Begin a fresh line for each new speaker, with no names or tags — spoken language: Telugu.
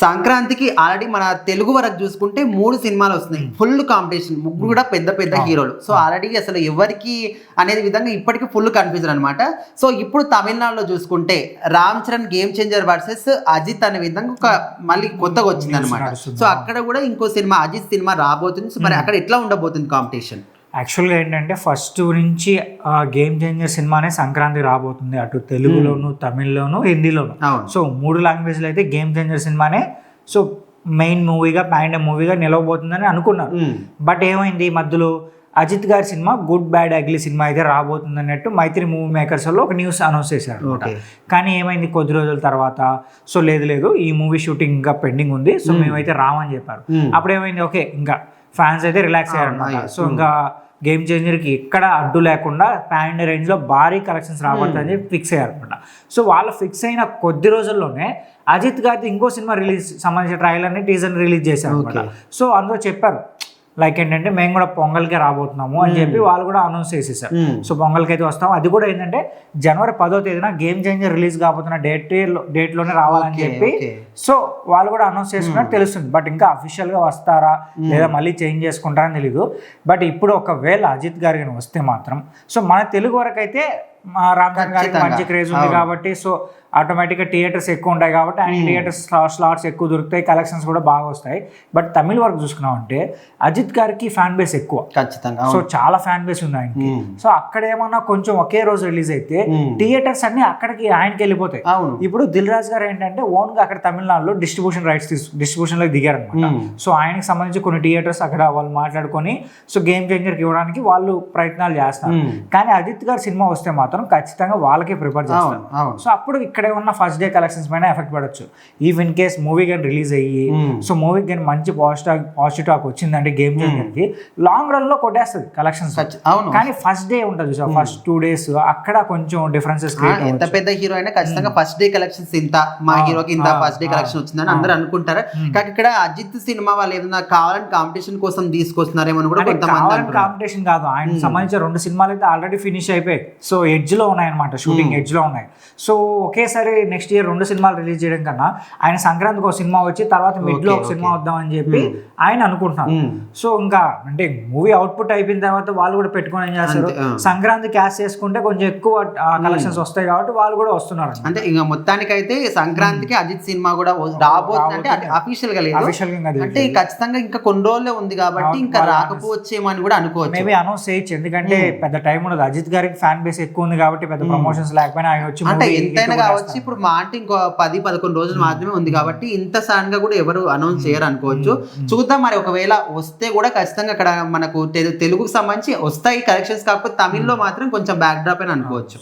సంక్రాంతికి ఆల్రెడీ మన తెలుగు వరకు చూసుకుంటే 3 సినిమాలు వస్తున్నాయి. ఫుల్ కాంపిటీషన్, ముగ్గురు కూడా పెద్ద పెద్ద హీరోలు. సో ఆల్రెడీ అసలు ఎవరికి అనేది విధంగా ఇప్పటికీ ఫుల్ కన్ఫ్యూజన్ అనమాట. సో ఇప్పుడు తమిళనాడులో చూసుకుంటే Ram Charan Game Changer versus Ajith అనే విధంగా ఒక మళ్ళీ కొత్తగా వచ్చింది అనమాట. సో అక్కడ కూడా ఇంకో సినిమా అజిత్ సినిమా రాబోతుంది. సో మరి అక్కడ ఎట్లా ఉండబోతుంది కాంపిటీషన్?
యాక్చువల్గా ఏంటంటే ఫస్ట్ నుంచి గేమ్ చేంజర్ సినిమానే సంక్రాంతి రాబోతుంది, అటు తెలుగులోను, తమిళ్లోను, హిందీలోను. సో 3 లాంగ్వేజ్లో అయితే గేమ్ చేంజర్ సినిమానే సో మెయిన్ మూవీగా ప్యాన్ మూవీగా నిలవబోతుందని అనుకున్నారు. బట్ ఏమైంది, మధ్యలో అజిత్ గారి cinema good bad ugly cinema అయితే రాబోతుంది అన్నట్టు మైత్రి మూవీ మేకర్స్ లో ఒక న్యూస్ అనౌన్స్ చేశారు. కానీ ఏమైంది, కొద్ది రోజుల తర్వాత సో లేదు ఈ మూవీ షూటింగ్ ఇంకా పెండింగ్ ఉంది, సో మేమైతే రామని చెప్పారు. అప్పుడు ఏమైంది, ఓకే ఇంకా ఫ్యాన్స్ అయితే రిలాక్స్ అయ్యారన్నమాట. సో ఇంకా గేమ్ చేంజర్కి ఎక్కడ అడ్డు లేకుండా ప్యాన్ రేంజ్లో భారీ కలెక్షన్స్ రాబోతుందని చెప్పి ఫిక్స్ అయ్యారు అనమాట. సో వాళ్ళు ఫిక్స్ అయిన కొద్ది రోజుల్లోనే అజిత్ గారి ఇంకో సినిమా రిలీజ్ సంబంధించిన ట్రైలర్ని టీజర్ని రిలీజ్ చేశారు అనమాట. సో అందులో చెప్పారు లైక్ ఏంటంటే మేము కూడా పొంగల్కే రాబోతున్నాము అని చెప్పి వాళ్ళు కూడా అనౌన్స్ చేసేసారు. సో పొంగల్కి అయితే వస్తాము. అది కూడా ఏంటంటే జనవరి 10వ తేదీన గేమ్ చేంజర్ రిలీజ్ కాబోతున్న డేట్లోనే రావాలని చెప్పి సో వాళ్ళు కూడా అనౌన్స్ చేసుకున్నట్టు తెలుస్తుంది. బట్ ఇంకా అఫీషియల్గా వస్తారా లేదా మళ్ళీ చేంజ్ చేసుకుంటారని తెలీదు. బట్ ఇప్పుడు ఒకవేళ అజిత్ గారి వస్తే మాత్రం సో మన తెలుగు వరకు అయితే రామ్ చరణ్ గారికి మంచి క్రేజ్ ఉంది కాబట్టి సో ఆటోమేటిక్గా థియేటర్స్ ఎక్కువ ఉంటాయి కాబట్టి ఆయన థియేటర్స్ స్లాట్స్ ఎక్కువ దొరుకుతాయి, కలెక్షన్స్ కూడా బాగా వస్తాయి. బట్ తమిళ వరకు చూసుకున్నామంటే అజిత్ గారికి ఫ్యాన్ బేస్ ఎక్కువ,
ఖచ్చితంగా.
సో చాలా ఫ్యాన్ బేస్ ఉంది ఆయనకి. సో అక్కడ ఏమన్నా కొంచెం ఒకే రోజు రిలీజ్ అయితే థియేటర్స్ అన్ని అక్కడికి ఆయనకి వెళ్ళిపోతాయి. ఇప్పుడు దిల్ రాజు గారు ఏంటంటే ఓన్ గా అక్కడ తమిళనాడులో డిస్ట్రిబ్యూషన్ లో దిగారనమాట. సో ఆయనకి సంబంధించి కొన్ని థియేటర్స్ అక్కడ వాళ్ళు మాట్లాడుకొని సో గేమ్ చేంజర్కి ఇవ్వడానికి వాళ్ళు ప్రయత్నాలు చేస్తారు. కానీ అజిత్ గారి సినిమా వస్తే మాత్రం ఖచ్చితంగా వాళ్ళకే ప్రిపేర్ చేస్తారు. సో అప్పుడు ఇక్కడే ఉన్న ఫస్ట్ డే కలెక్షన్స్ పైన ఎఫెక్ట్ పడవచ్చు. ఈఫ్ ఇన్ కేస్ మూవీ కానీ రిలీజ్ అయ్యి సో మూవీకి కానీ మంచి పాజిటివ్ టాక్ వచ్చిందంటే గేమ్ చేంజర్కి లాంగ్ రన్ లో కొట్టేస్తుంది కలెక్షన్స్. కానీ ఫస్ట్ డే ఉంటుంది, సో ఫస్ట్ 2 days అక్కడ కొంచెం డిఫరెన్సెస్.
ఎంత పెద్ద హీరో అయినా ఖచ్చితంగా ఫస్ట్ డే కలెక్షన్స్ ఇంత, మా హీరోకి ఇంత ఫస్ట్ డే కలెక్షన్ వచ్చిందని అందరూ అనుకుంటారు. కానీ ఇక్కడ అజిత్ సినిమా వాళ్ళు ఏదైనా కావాలని కాంపిటీషన్ కోసం తీసుకొస్తున్నారేమో కూడా కొంతమంది.
కాంపిటీషన్ కాదు, ఆయన సంబంధించిన 2 సినిమాలు అయితే ఆల్రెడీ ఫినిష్ అయిపోయి సో ఎడ్జ్ లో ఉన్నాయి అనమాట, షూటింగ్ ఎడ్జ్ లో ఉన్నాయి. సో ఒకేసారి నెక్స్ట్ ఇయర్ 2 సినిమాలు రిలీజ్ చేయడం కన్నా ఆయన సంక్రాంతికి ఒక సినిమా వచ్చి తర్వాత మిడ్ లో ఒక సినిమా వద్దామని చెప్పి ఆయన అనుకుంటున్నారు. సో ఇంకా అంటే మూవీ అవుట్పుట్ అయిపోయిన తర్వాత వాళ్ళు కూడా పెట్టుకొని ఏం చేస్తారు, సంక్రాంతి క్యాష్ చేసుకుంటే కొంచెం ఎక్కువ కలెక్షన్స్ వస్తాయి కాబట్టి వాళ్ళు కూడా వస్తున్నారు.
అంటే ఇంకా మొత్తానికి అయితే సంక్రాంతికి అజిత్ సినిమా కూడా రాబోతుంది. అంటే అఫీషియల్ గా లేదు, అంటే ఖచ్చితంగా ఇంకా కొన్ని రోజులే ఉంది కాబట్టి ఇంకా రాకపోవచ్చేమో అని కూడా అనుకోవచ్చు.
మేబీ అనౌన్స్ చేయొచ్చు, ఎందుకంటే పెద్ద టైం ఉండదు. అజిత్ గారికి ఫ్యాన్ బేస్ ఎక్కువ ఉంది కాబట్టి పెద్ద ప్రమోషన్స్ లేకపోయినా ఆయన వచ్చి
అంటే ఎంతైనా కావచ్చు. ఇప్పుడు మా అంటే ఇంకో 10-11 రోజులు మాత్రమే ఉంది కాబట్టి ఇంత సడన్ గా కూడా ఎవరు అనౌన్స్ చేయరు అనుకోవచ్చు. చూద్దాం మరి, ఒకవేళ వస్తే కూడా ఖచ్చితంగా అక్కడ మనకు తెలుగుకు సంబంధించి వస్తాయి కలెక్షన్స్, కాకపోతే తమిళ్లో మాత్రం కొంచెం బ్యాక్ డ్రాప్ అని అనుకోవచ్చు.